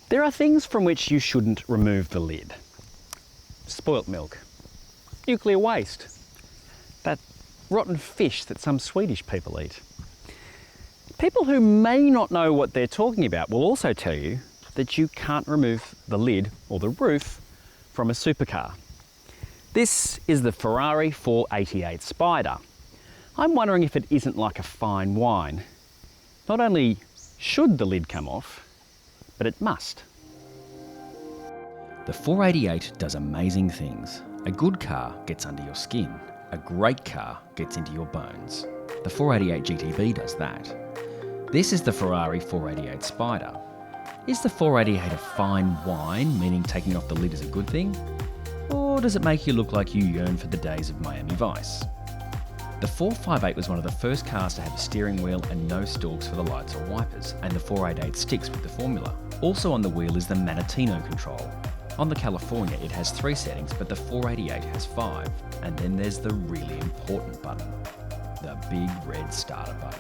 There are things from which you shouldn't remove the lid. Spoilt milk, nuclear waste, that rotten fish that some Swedish people eat. People who may not know what they're talking about will also tell you that you can't remove the lid or the roof from a supercar. This is the Ferrari 488 Spider. I'm wondering if it isn't like a fine wine. Not only should the lid come off, but it must. The 488 does amazing things. A good car gets under your skin. A great car gets into your bones. The 488 GTB does that. This is the Ferrari 488 Spider. Is the 488 a fine wine, meaning taking off the lid is a good thing? Or does it make you look like you yearn for the days of Miami Vice? The 458 was one of the first cars to have a steering wheel and no stalks for the lights or wipers, and the 488 sticks with the formula. Also on the wheel is the Manettino control. On the California it has 3 settings, but the 488 has 5. And then there's the really important button, the big red starter button.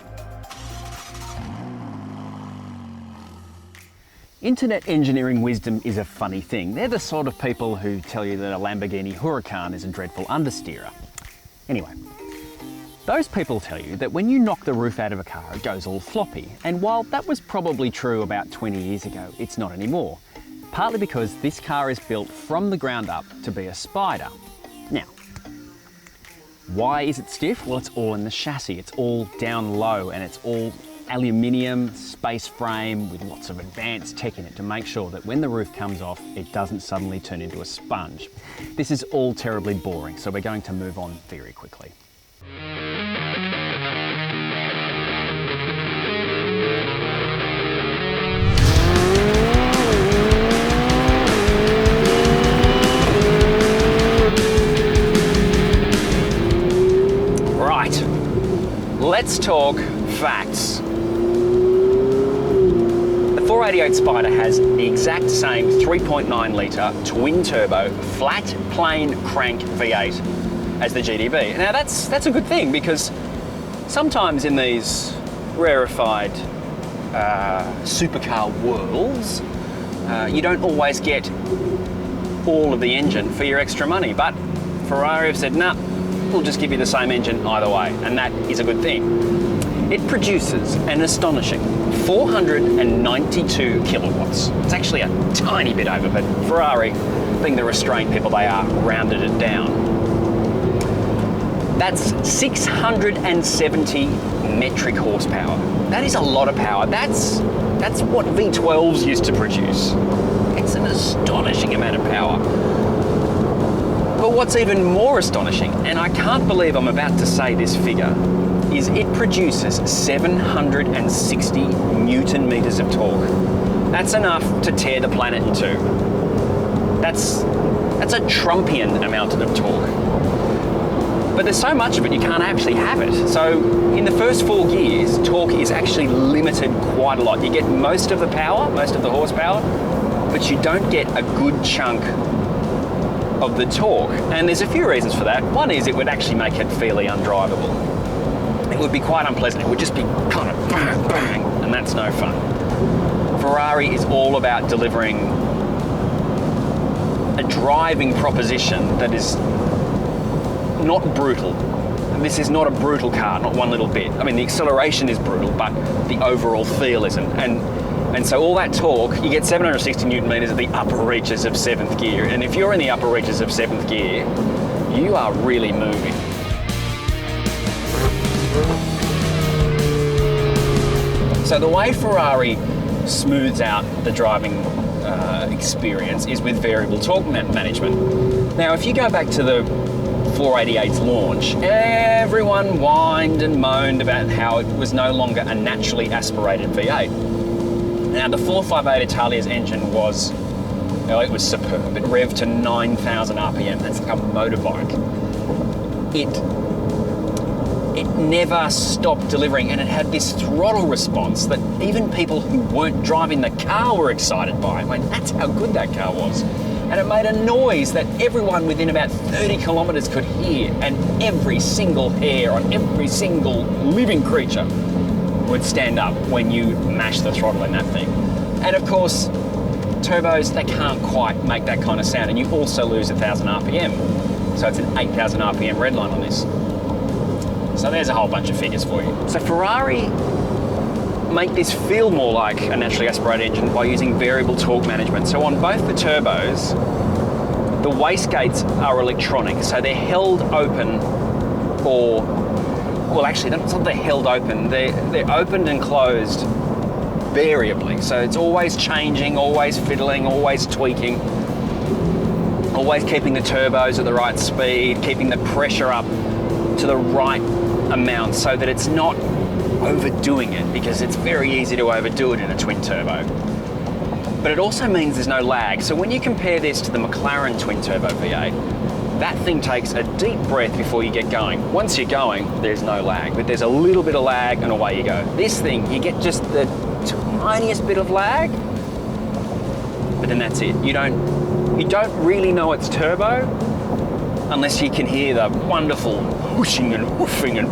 Internet engineering wisdom is a funny thing. They're the sort of people who tell you that a Lamborghini Huracan is a dreadful understeerer. Anyway, those people tell you that when you knock the roof out of a car, it goes all floppy. And while that was probably true about 20 years ago, it's not anymore. Partly because this car is built from the ground up to be a Spider. Now, why is it stiff? Well, it's all in the chassis. It's all down low and it's all aluminium space frame with lots of advanced tech in it to make sure that when the roof comes off, it doesn't suddenly turn into a sponge. This is all terribly boring, so we're going to move on very quickly. Right, let's talk facts. The 488 Spider has the exact same 3.9 litre twin turbo flat plane crank V8 as the GTB. Now that's a good thing, because sometimes in these rarefied supercar worlds, you don't always get all of the engine for your extra money, but Ferrari have said, nah, we'll just give you the same engine either way, and that is a good thing. It produces an astonishing 492 kilowatts. It's actually a tiny bit over, but Ferrari, being the restrained people they are, rounded it down. That's 670 metric horsepower. That is a lot of power. That's what V12s used to produce. It's an astonishing amount of power. But what's even more astonishing, and I can't believe I'm about to say this figure, is it produces 760 Newton meters of torque. That's enough to tear the planet in two. That's a Trumpian amount of torque. But there's so much of it you can't actually have it. So in the first 4 gears, torque is actually limited quite a lot. You get most of the power, most of the horsepower, but you don't get a good chunk of the torque. And there's a few reasons for that. One is it would actually make it fairly undrivable. It would be quite unpleasant. It would just be kind of bang, bang, and that's no fun. Ferrari is all about delivering a driving proposition that is not brutal. This is not a brutal car, not one little bit. I mean, the acceleration is brutal, but the overall feel isn't. And so all that torque, you get 760 Newton meters at the upper reaches of 7th gear. And if you're in the upper reaches of 7th gear, you are really moving. So the way Ferrari smooths out the driving experience is with variable torque management. Now, if you go back to the 488's launch, everyone whined and moaned about how it was no longer a naturally aspirated V8. Now, the 458 Italia's engine was, it was superb. It revved to 9,000 RPM. That's like a motorbike. It never stopped delivering, and it had this throttle response that even people who weren't driving the car were excited by. I mean, that's how good that car was. And it made a noise that everyone within about 30 kilometres could hear, and every single hair on every single living creature would stand up when you mash the throttle in that thing. And of course, turbos, they can't quite make that kind of sound, and you also lose 1,000 RPM. So it's an 8,000 RPM redline on this. So there's a whole bunch of figures for you. So Ferrari make this feel more like a naturally aspirated engine by using variable torque management. So on both the turbos, the wastegates are electronic, so they're held open, or, well actually, that's not they're held open, they're opened and closed variably. So it's always changing, always fiddling, always tweaking, always keeping the turbos at the right speed, keeping the pressure up to the right amount so that it's not overdoing it, because it's very easy to overdo it in a twin turbo. But it also means there's no lag. So when you compare this to the McLaren twin turbo V8, that thing takes a deep breath before you get going. Once you're going, there's no lag, but there's a little bit of lag and away you go. This thing, you get just the tiniest bit of lag, but then that's it. You don't really know it's turbo unless you can hear the wonderful whooshing and woofing and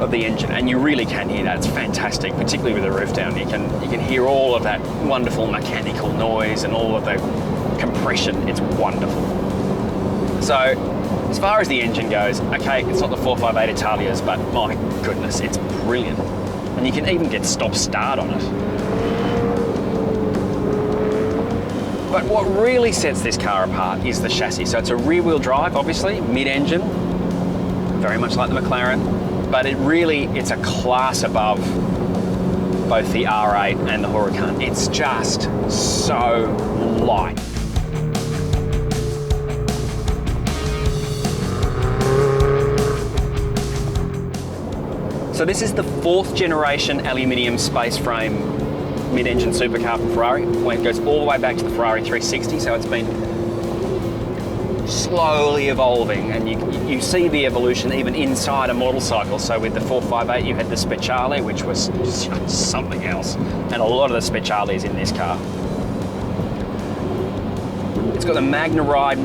of the engine, and you really can hear that. It's fantastic, particularly with the roof down. You can hear all of that wonderful mechanical noise and all of the compression. It's wonderful. So as far as the engine goes, okay, it's not the 458 Italias, but my goodness, it's brilliant. And you can even get stop-start on it. But what really sets this car apart is the chassis. So it's a rear-wheel drive, obviously, mid-engine, very much like the McLaren, but it's a class above both the R8 and the Huracan. It's just so light. So this is the 4th generation aluminium space frame mid-engine supercar from Ferrari, when it goes all the way back to the Ferrari 360, so it's been slowly evolving, and you see the evolution even inside a model cycle. So with the 458 you had the Speciale, which was something else, and a lot of the Speciale is in this car. It's got the Magna Ride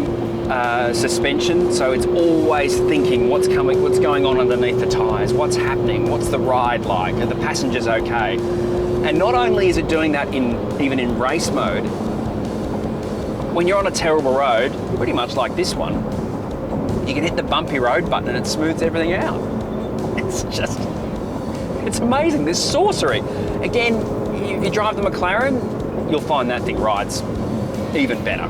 suspension, so it's always thinking what's going on underneath the tyres, what's happening, what's the ride like, are the passengers okay? And not only is it doing that even in race mode, when you're on a terrible road, pretty much like this one, you can hit the bumpy road button and it smooths everything out. It's amazing, this sorcery. Again, you drive the McLaren, you'll find that thing rides even better.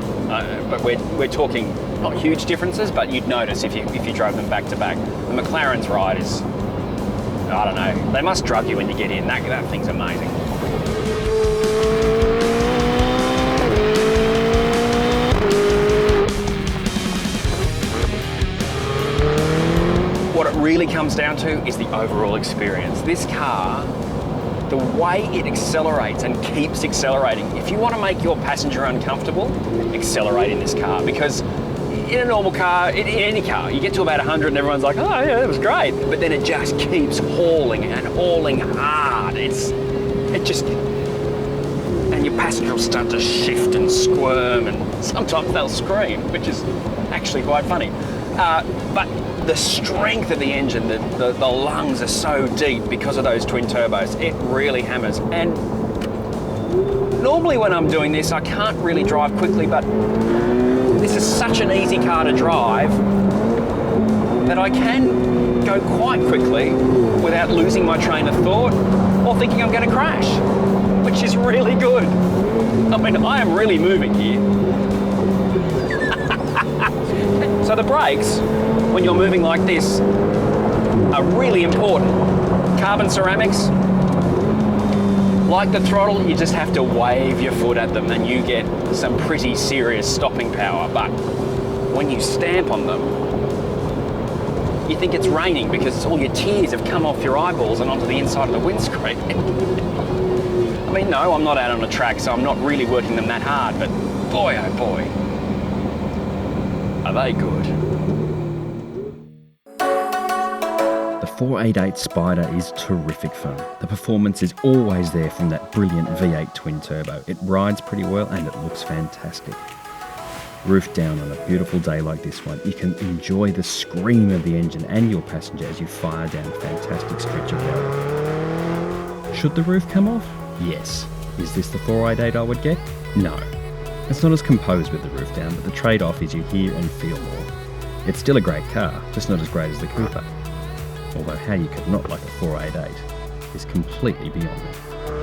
But we're talking not huge differences, but you'd notice if you drove them back to back. The McLaren's ride is, I don't know, they must drug you when you get in. That thing's amazing. What it really comes down to is the overall experience. This car, the way it accelerates and keeps accelerating. If you want to make your passenger uncomfortable, accelerate in this car, because in a normal car, in any car, you get to about 100 and everyone's like, oh yeah, that was great. But then it just keeps hauling and hauling hard. And your passenger will start to shift and squirm, and sometimes they'll scream, which is actually quite funny. But the strength of the engine, the lungs are so deep because of those twin turbos. It really hammers. And normally when I'm doing this, I can't really drive quickly, but this is such an easy car to drive that I can go quite quickly without losing my train of thought or thinking I'm going to crash, which is really good. I mean, I am really moving here. So the brakes, when you're moving like this, are really important. Carbon ceramics, like the throttle, you just have to wave your foot at them and you get some pretty serious stopping power. But when you stamp on them, you think it's raining because all your tears have come off your eyeballs and onto the inside of the windscreen. I mean, no, I'm not out on a track, so I'm not really working them that hard, but boy, oh boy, are they good. The 488 Spider is terrific fun. The performance is always there from that brilliant V8 twin turbo. It rides pretty well and it looks fantastic. Roof down on a beautiful day like this one, you can enjoy the scream of the engine and your passenger as you fire down a fantastic stretch of road. Should the roof come off? Yes. Is this the 488 I would get? No. It's not as composed with the roof down, but the trade-off is you hear and feel more. It's still a great car, just not as great as the Cooper. Although how you could not like a 488 is completely beyond me.